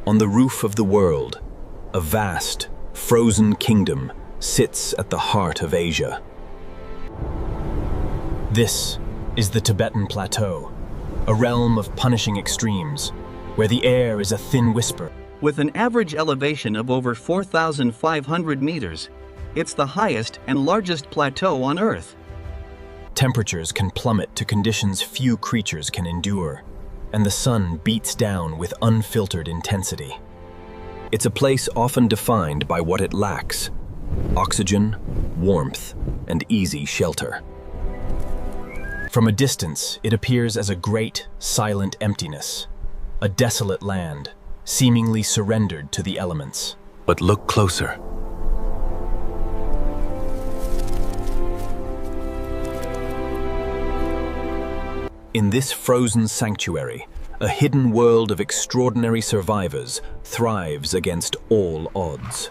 On the roof of the world, a vast, frozen kingdom sits at the heart of Asia. This is the Tibetan Plateau, a realm of punishing extremes, where the air is a thin whisper. With an average elevation of over 4,500 meters, it's the highest and largest plateau on Earth. Temperatures can plummet to conditions few creatures can endure, and the sun beats down with unfiltered intensity. It's a place often defined by what it lacks: oxygen, warmth, and easy shelter. From a distance, it appears as a great, silent emptiness, a desolate land, seemingly surrendered to the elements. But look closer. In this frozen sanctuary, a hidden world of extraordinary survivors thrives against all odds.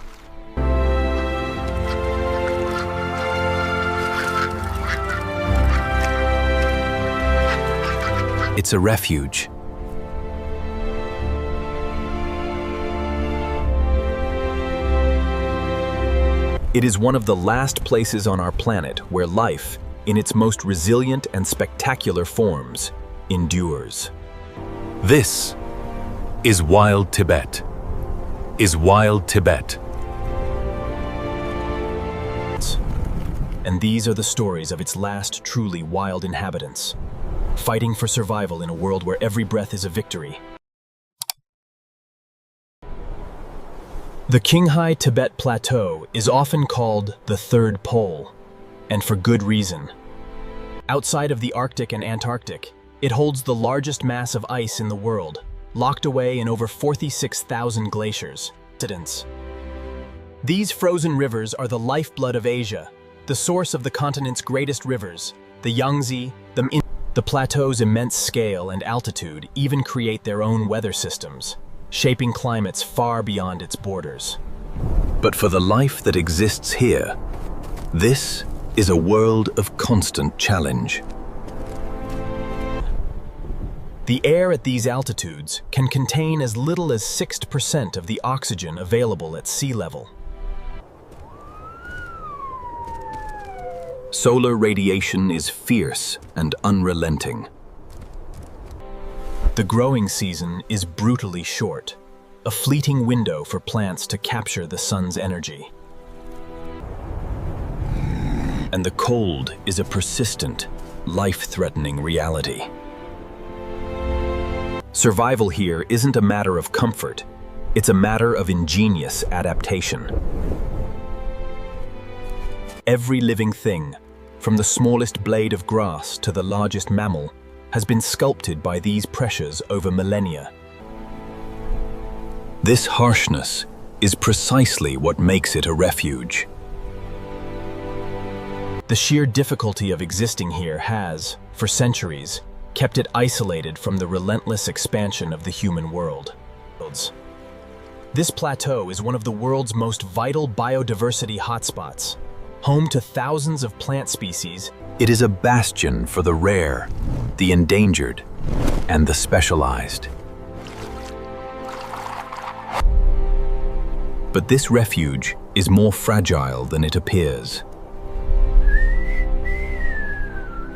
It's a refuge. It is one of the last places on our planet where life, in its most resilient and spectacular forms, endures. This is Wild Tibet. Wild Tibet. And these are the stories of its last truly wild inhabitants, fighting for survival in a world where every breath is a victory. The Qinghai Tibet Plateau is often called the Third Pole, and for good reason. Outside of the Arctic and Antarctic, it holds the largest mass of ice in the world, locked away in over 46,000 glaciers. These frozen rivers are the lifeblood of Asia, the source of the continent's greatest rivers, the Yangtze, the plateau's immense scale and altitude even create their own weather systems, shaping climates far beyond its borders. But for the life that exists here, this is a world of constant challenge. The air at these altitudes can contain as little as 6% of the oxygen available at sea level. Solar radiation is fierce and unrelenting. The growing season is brutally short, a fleeting window for plants to capture the sun's energy. And the cold is a persistent, life-threatening reality. Survival here isn't a matter of comfort, it's a matter of ingenious adaptation. Every living thing, from the smallest blade of grass to the largest mammal, has been sculpted by these pressures over millennia. This harshness is precisely what makes it a refuge. The sheer difficulty of existing here has, for centuries, kept it isolated from the relentless expansion of the human world. This plateau is one of the world's most vital biodiversity hotspots. Home to thousands of plant species, it is a bastion for the rare, the endangered, and the specialized. But this refuge is more fragile than it appears.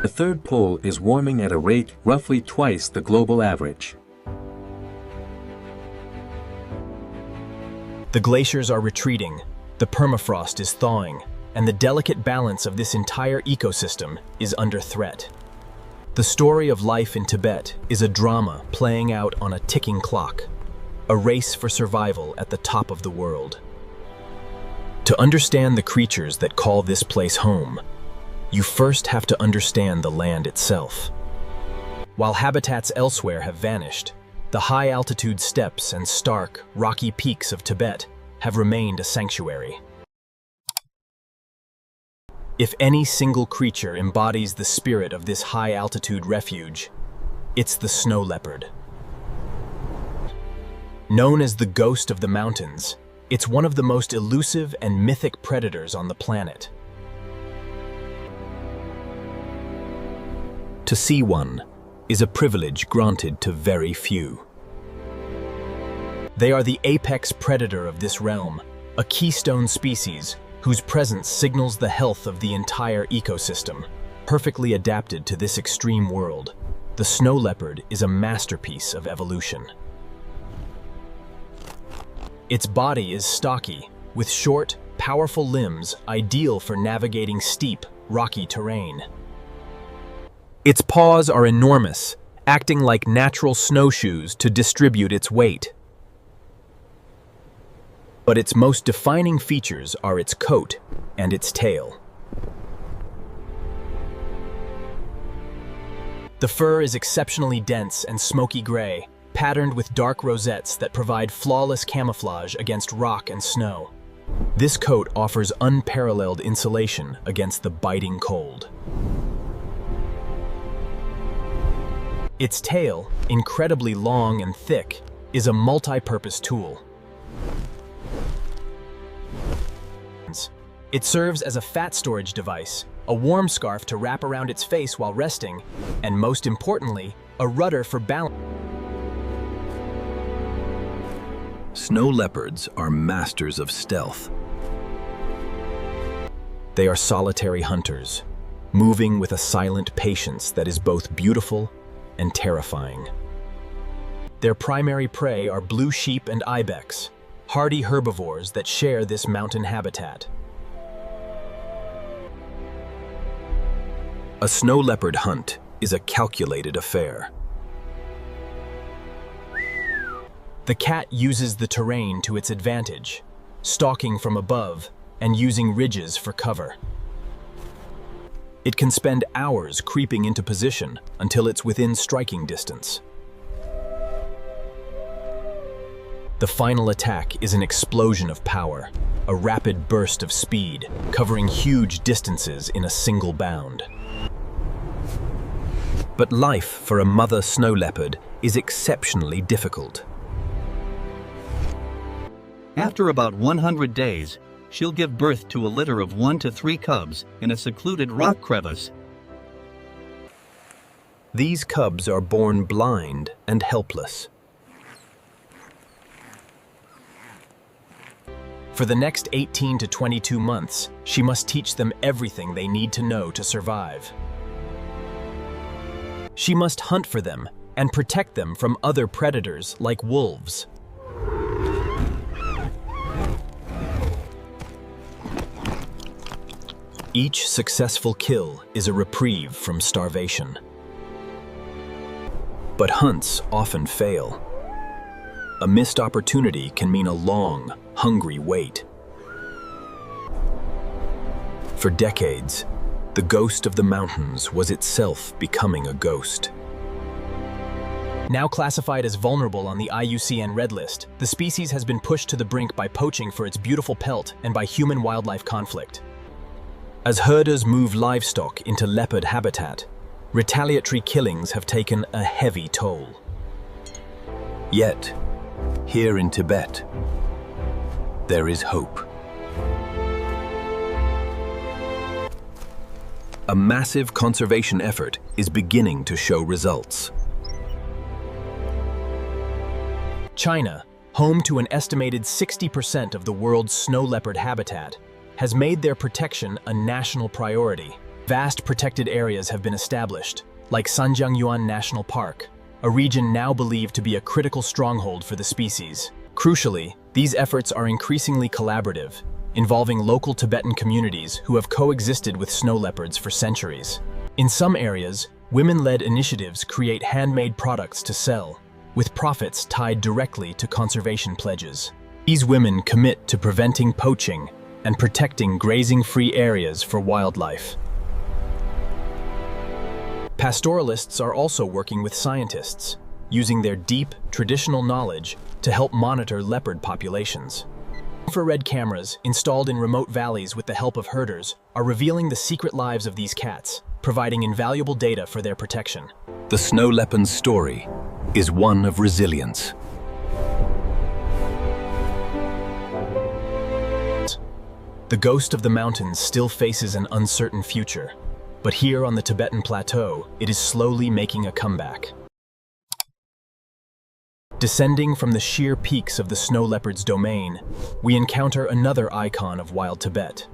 The third pole is warming at a rate roughly twice the global average. The glaciers are retreating, the permafrost is thawing, and the delicate balance of this entire ecosystem is under threat. The story of life in Tibet is a drama playing out on a ticking clock, a race for survival at the top of the world. To understand the creatures that call this place home, you first have to understand the land itself. While habitats elsewhere have vanished, the high-altitude steppes and stark, rocky peaks of Tibet have remained a sanctuary. If any single creature embodies the spirit of this high-altitude refuge, it's the snow leopard. Known as the ghost of the mountains, it's one of the most elusive and mythic predators on the planet. To see one is a privilege granted to very few. They are the apex predator of this realm, a keystone species whose presence signals the health of the entire ecosystem. Perfectly adapted to this extreme world, the snow leopard is a masterpiece of evolution. Its body is stocky, with short, powerful limbs ideal for navigating steep, rocky terrain. Its paws are enormous, acting like natural snowshoes to distribute its weight. But its most defining features are its coat and its tail. The fur is exceptionally dense and smoky-gray, patterned with dark rosettes that provide flawless camouflage against rock and snow. This coat offers unparalleled insulation against the biting cold. Its tail, incredibly long and thick, is a multi-purpose tool. It serves as a fat storage device, a warm scarf to wrap around its face while resting, and most importantly, a rudder for balance. Snow leopards are masters of stealth. They are solitary hunters, moving with a silent patience that is both beautiful and terrifying. Their primary prey are blue sheep and ibex, hardy herbivores that share this mountain habitat. A snow leopard hunt is a calculated affair. The cat uses the terrain to its advantage, stalking from above and using ridges for cover. It can spend hours creeping into position until it's within striking distance. The final attack is an explosion of power, a rapid burst of speed, covering huge distances in a single bound. But life for a mother snow leopard is exceptionally difficult. After about 100 days, she'll give birth to a litter of 1 to 3 cubs in a secluded rock crevice. These cubs are born blind and helpless. For the next 18 to 22 months, she must teach them everything they need to know to survive. She must hunt for them and protect them from other predators like wolves. Each successful kill is a reprieve from starvation. But hunts often fail. A missed opportunity can mean a long, hungry wait. For decades, the ghost of the mountains was itself becoming a ghost. Now classified as vulnerable on the IUCN Red List, the species has been pushed to the brink by poaching for its beautiful pelt and by human-wildlife conflict. As herders move livestock into leopard habitat, retaliatory killings have taken a heavy toll. Yet, here in Tibet, there is hope. A massive conservation effort is beginning to show results. China, home to an estimated 60% of the world's snow leopard habitat, has made their protection a national priority. Vast protected areas have been established, like Sanjiangyuan National Park, a region now believed to be a critical stronghold for the species. Crucially, these efforts are increasingly collaborative, involving local Tibetan communities who have coexisted with snow leopards for centuries. In some areas, women-led initiatives create handmade products to sell, with profits tied directly to conservation pledges. These women commit to preventing poaching and protecting grazing-free areas for wildlife. Pastoralists are also working with scientists, using their deep, traditional knowledge to help monitor leopard populations. Infrared cameras, installed in remote valleys with the help of herders, are revealing the secret lives of these cats, providing invaluable data for their protection. The snow leopard's story is one of resilience. The ghost of the mountains still faces an uncertain future, but here on the Tibetan Plateau, it is slowly making a comeback. Descending from the sheer peaks of the snow leopard's domain, we encounter another icon of Wild Tibet,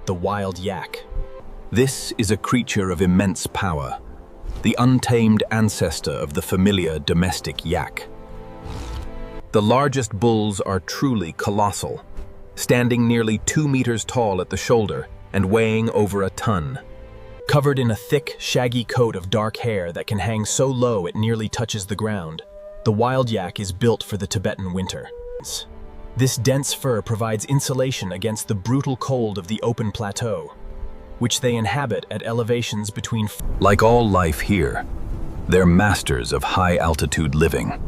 the wild yak. This is a creature of immense power, the untamed ancestor of the familiar domestic yak. The largest bulls are truly colossal, standing nearly 2 meters tall at the shoulder and weighing over a ton. Covered in a thick, shaggy coat of dark hair that can hang so low it nearly touches the ground, the wild yak is built for the Tibetan winter. This dense fur provides insulation against the brutal cold of the open plateau, which they inhabit at elevations between... Like all life here, they're masters of high-altitude living.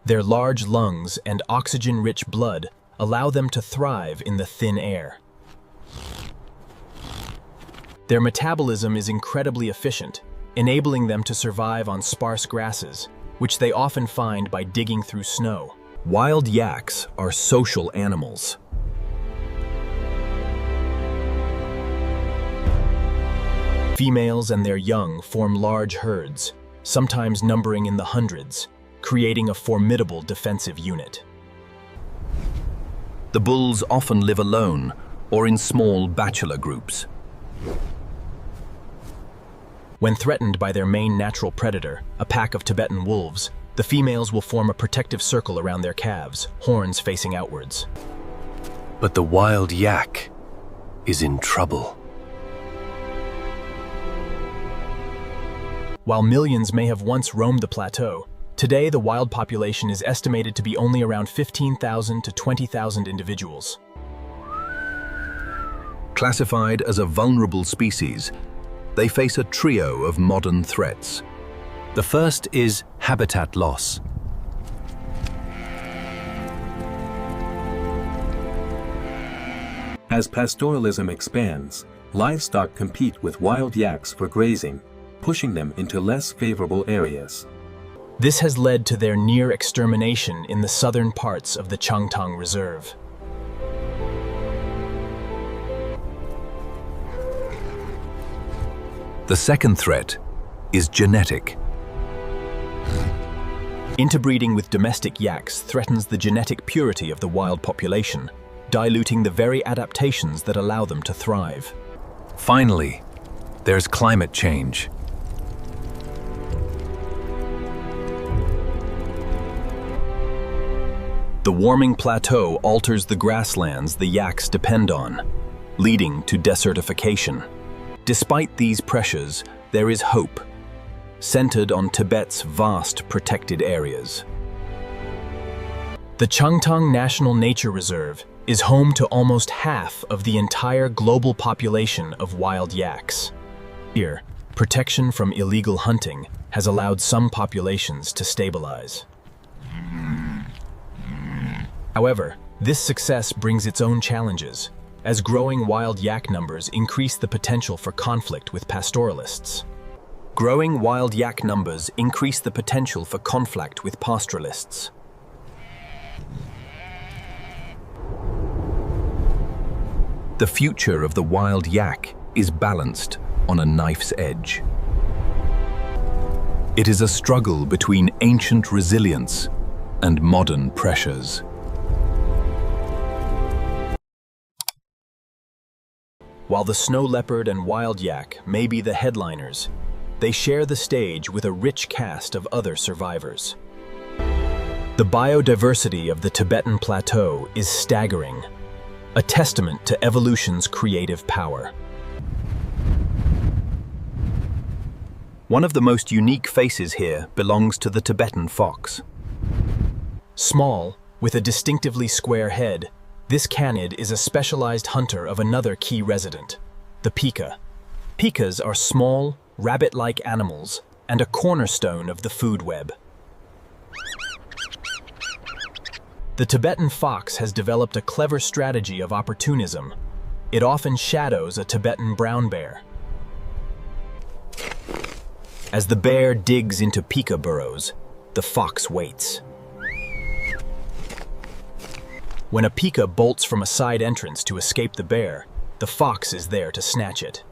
Their large lungs and oxygen-rich blood allow them to thrive in the thin air. Their metabolism is incredibly efficient, enabling them to survive on sparse grasses, which they often find by digging through snow. Wild yaks are social animals. Females and their young form large herds, sometimes numbering in the hundreds, creating a formidable defensive unit. The bulls often live alone or in small bachelor groups. When threatened by their main natural predator, a pack of Tibetan wolves, the females will form a protective circle around their calves, horns facing outwards. But the wild yak is in trouble. While millions may have once roamed the plateau, today the wild population is estimated to be only around 15,000 to 20,000 individuals. Classified as a vulnerable species, they face a trio of modern threats. The first is habitat loss. As pastoralism expands, livestock compete with wild yaks for grazing, pushing them into less favorable areas. This has led to their near extermination in the southern parts of the Changtang Reserve. The second threat is genetic. Interbreeding with domestic yaks threatens the genetic purity of the wild population, diluting the very adaptations that allow them to thrive. Finally, there's climate change. The warming plateau alters the grasslands the yaks depend on, leading to desertification. Despite these pressures, there is hope, centered on Tibet's vast protected areas. The Changtang National Nature Reserve is home to almost half of the entire global population of wild yaks. Here, protection from illegal hunting has allowed some populations to stabilize. However, this success brings its own challenges, as growing wild yak numbers increase the potential for conflict with pastoralists. Growing wild yak numbers increase the potential for conflict with pastoralists. The future of the wild yak is balanced on a knife's edge. It is a struggle between ancient resilience and modern pressures. While the snow leopard and wild yak may be the headliners, they share the stage with a rich cast of other survivors. The biodiversity of the Tibetan Plateau is staggering, a testament to evolution's creative power. One of the most unique faces here belongs to the Tibetan fox. Small, with a distinctively square head, this canid is a specialized hunter of another key resident, the pika. Pikas are small, rabbit-like animals and a cornerstone of the food web. The Tibetan fox has developed a clever strategy of opportunism. It often shadows a Tibetan brown bear. As the bear digs into pika burrows, the fox waits. When a pika bolts from a side entrance to escape the bear, the fox is there to snatch it.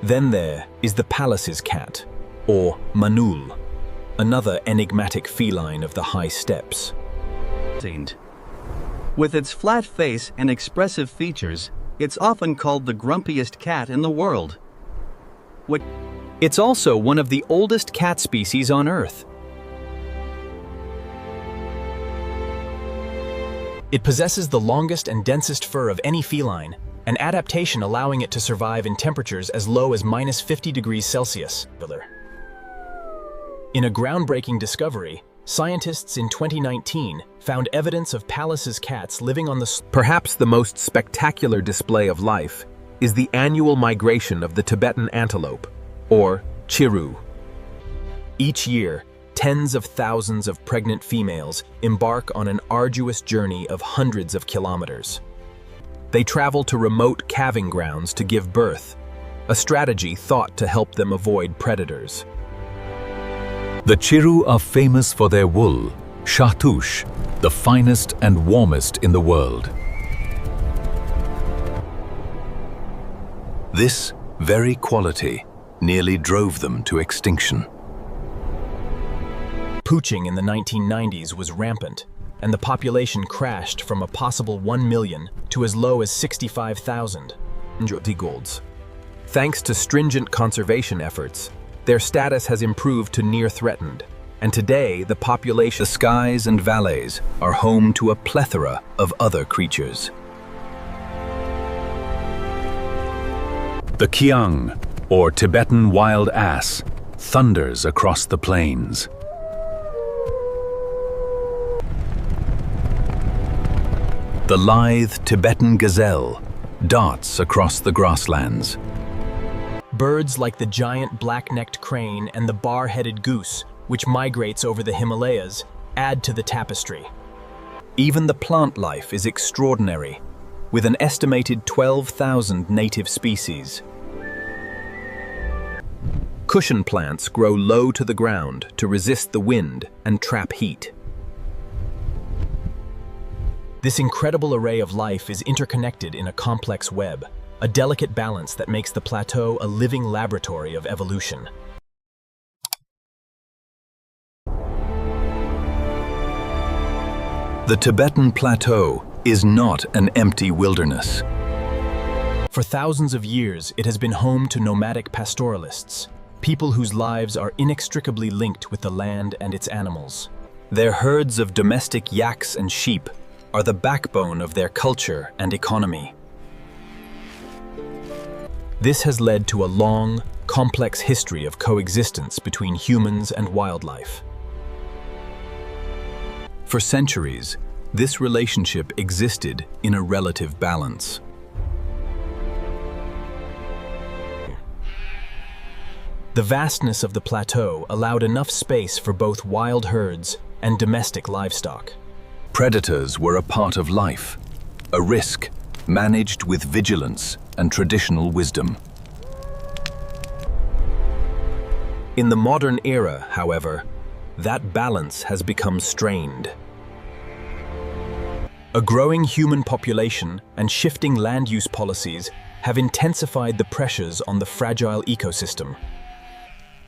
Then there is the Pallas's cat, or manul, another enigmatic feline of the high steppes. With its flat face and expressive features, it's often called the grumpiest cat in the world. It's also one of the oldest cat species on Earth. It possesses the longest and densest fur of any feline, an adaptation allowing it to survive in temperatures as low as -50°C. In a groundbreaking discovery, scientists in 2019 found evidence of Pallas's cats living on the... Perhaps the most spectacular display of life is the annual migration of the Tibetan antelope, or Chiru. Each year, tens of thousands of pregnant females embark on an arduous journey of hundreds of kilometers. They travel to remote calving grounds to give birth, a strategy thought to help them avoid predators. The Chiru are famous for their wool, shahtush, the finest and warmest in the world. This very quality nearly drove them to extinction. Poaching in the 1990s was rampant, and the population crashed from a possible 1 million to as low as 65,000. Thanks to stringent conservation efforts, their status has improved to near threatened, and today the population, the skies and valleys are home to a plethora of other creatures. The Kiang, or Tibetan wild ass, thunders across the plains. The lithe Tibetan gazelle darts across the grasslands. Birds like the giant black-necked crane and the bar-headed goose, which migrates over the Himalayas, add to the tapestry. Even the plant life is extraordinary, with an estimated 12,000 native species. Cushion plants grow low to the ground to resist the wind and trap heat. This incredible array of life is interconnected in a complex web, a delicate balance that makes the plateau a living laboratory of evolution. The Tibetan Plateau is not an empty wilderness. For thousands of years, it has been home to nomadic pastoralists, people whose lives are inextricably linked with the land and its animals. Their herds of domestic yaks and sheep are the backbone of their culture and economy. This has led to a long, complex history of coexistence between humans and wildlife. For centuries, this relationship existed in a relative balance. The vastness of the plateau allowed enough space for both wild herds and domestic livestock. Predators were a part of life, a risk managed with vigilance and traditional wisdom. In the modern era, however, that balance has become strained. A growing human population and shifting land use policies have intensified the pressures on the fragile ecosystem.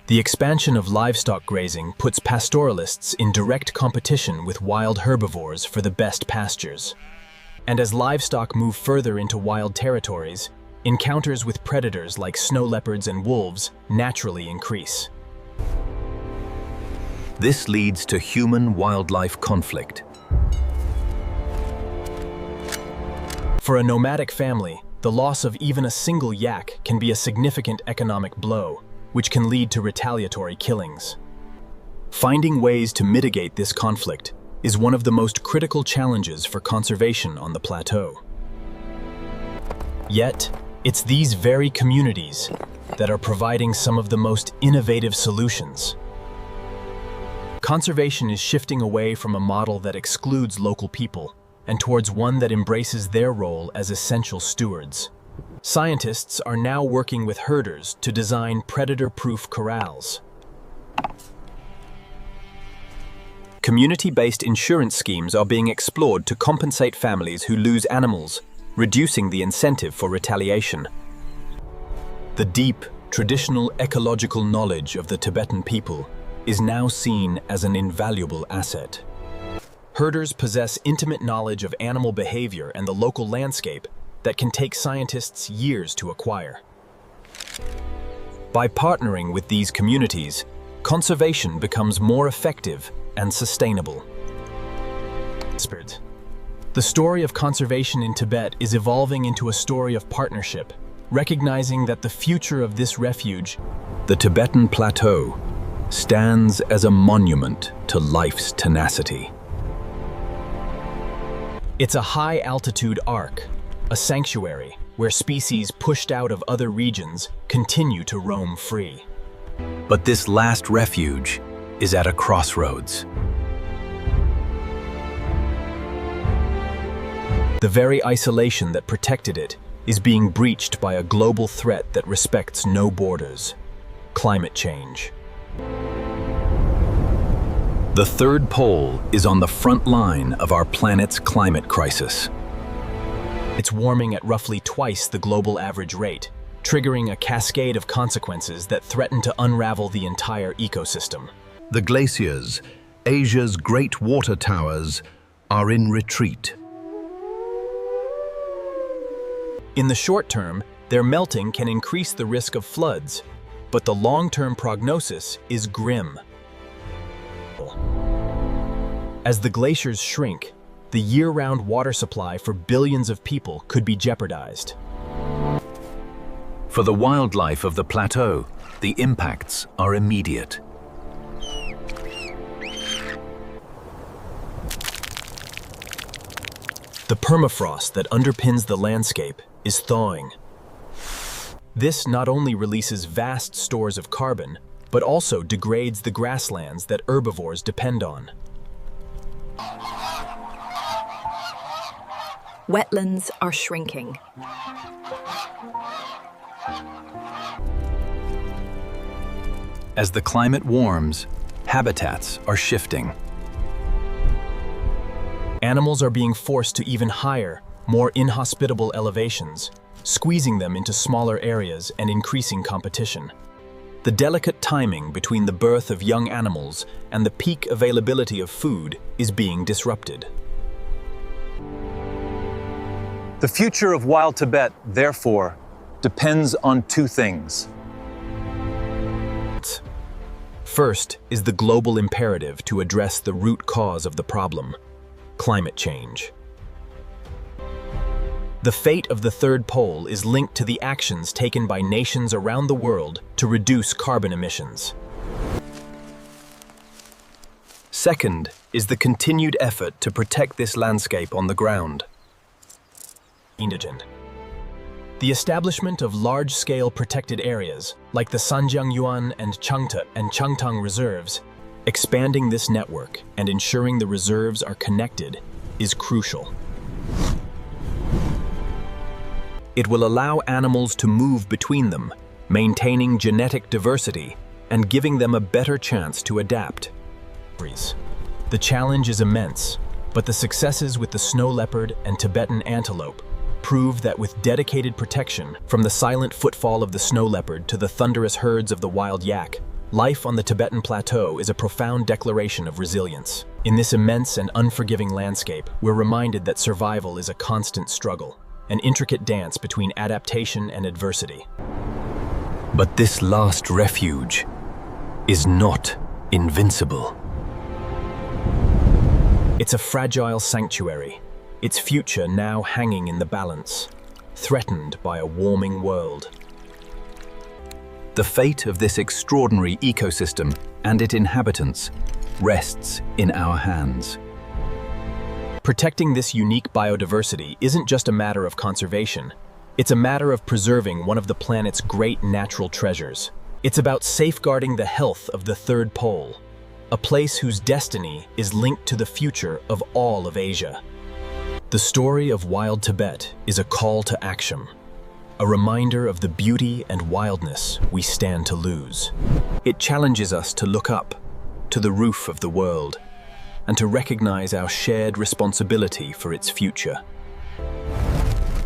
The expansion of livestock grazing puts pastoralists in direct competition with wild herbivores for the best pastures. And as livestock move further into wild territories, encounters with predators like snow leopards and wolves naturally increase. This leads to human-wildlife conflict. For a nomadic family, the loss of even a single yak can be a significant economic blow, which can lead to retaliatory killings. Finding ways to mitigate this conflict is one of the most critical challenges for conservation on the plateau. Yet, it's these very communities that are providing some of the most innovative solutions. Conservation is shifting away from a model that excludes local people and towards one that embraces their role as essential stewards. Scientists are now working with herders to design predator-proof corrals. Community-based insurance schemes are being explored to compensate families who lose animals, reducing the incentive for retaliation. The deep, traditional ecological knowledge of the Tibetan people is now seen as an invaluable asset. Herders possess intimate knowledge of animal behavior and the local landscape that can take scientists years to acquire. By partnering with these communities, conservation becomes more effective and sustainable. The story of conservation in Tibet is evolving into a story of partnership, recognizing that the future of this refuge, The Tibetan Plateau, stands as a monument to life's tenacity. it's a high-altitude ark, a sanctuary where species pushed out of other regions continue to roam free. But this last refuge is at a crossroads. The very isolation that protected it is being breached by a global threat that respects no borders: climate change. The third pole is on the front line of our planet's climate crisis. It's warming at roughly twice the global average rate, triggering a cascade of consequences that threaten to unravel the entire ecosystem. The glaciers, Asia's great water towers, are in retreat. In the short term, their melting can increase the risk of floods, but the long-term prognosis is grim. As the glaciers shrink, the year-round water supply for billions of people could be jeopardized. For the wildlife of the plateau, the impacts are immediate. The permafrost that underpins the landscape is thawing. This not only releases vast stores of carbon, but also degrades the grasslands that herbivores depend on. Wetlands are shrinking. As the climate warms, habitats are shifting. Animals are being forced to even higher, more inhospitable elevations, squeezing them into smaller areas and increasing competition. The delicate timing between the birth of young animals and the peak availability of food is being disrupted. The future of Wild Tibet, therefore, depends on two things. First is the global imperative to address the root cause of the problem: climate change. The fate of the third pole is linked to the actions taken by nations around the world to reduce carbon emissions. Second is the continued effort to protect this landscape on the ground. Endangered. The establishment of large-scale protected areas, like the Sanjiangyuan and Changtang reserves, expanding this network and ensuring the reserves are connected, is crucial. It will allow animals to move between them, maintaining genetic diversity and giving them a better chance to adapt. The challenge is immense, but the successes with the snow leopard and Tibetan antelope prove that with dedicated protection, from the silent footfall of the snow leopard to the thunderous herds of the wild yak, life on the Tibetan Plateau is a profound declaration of resilience. In this immense and unforgiving landscape, we're reminded that survival is a constant struggle, an intricate dance between adaptation and adversity. But this last refuge is not invincible. It's a fragile sanctuary, its future now hanging in the balance, threatened by a warming world. The fate of this extraordinary ecosystem and its inhabitants rests in our hands. Protecting this unique biodiversity isn't just a matter of conservation. It's a matter of preserving one of the planet's great natural treasures. It's about safeguarding the health of the third pole, a place whose destiny is linked to the future of all of Asia. The story of Wild Tibet is a call to action, a reminder of the beauty and wildness we stand to lose. It challenges us to look up, to the roof of the world, and to recognize our shared responsibility for its future.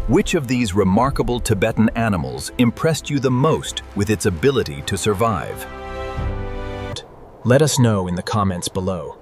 Which of these remarkable Tibetan animals impressed you the most with its ability to survive? Let us know in the comments below.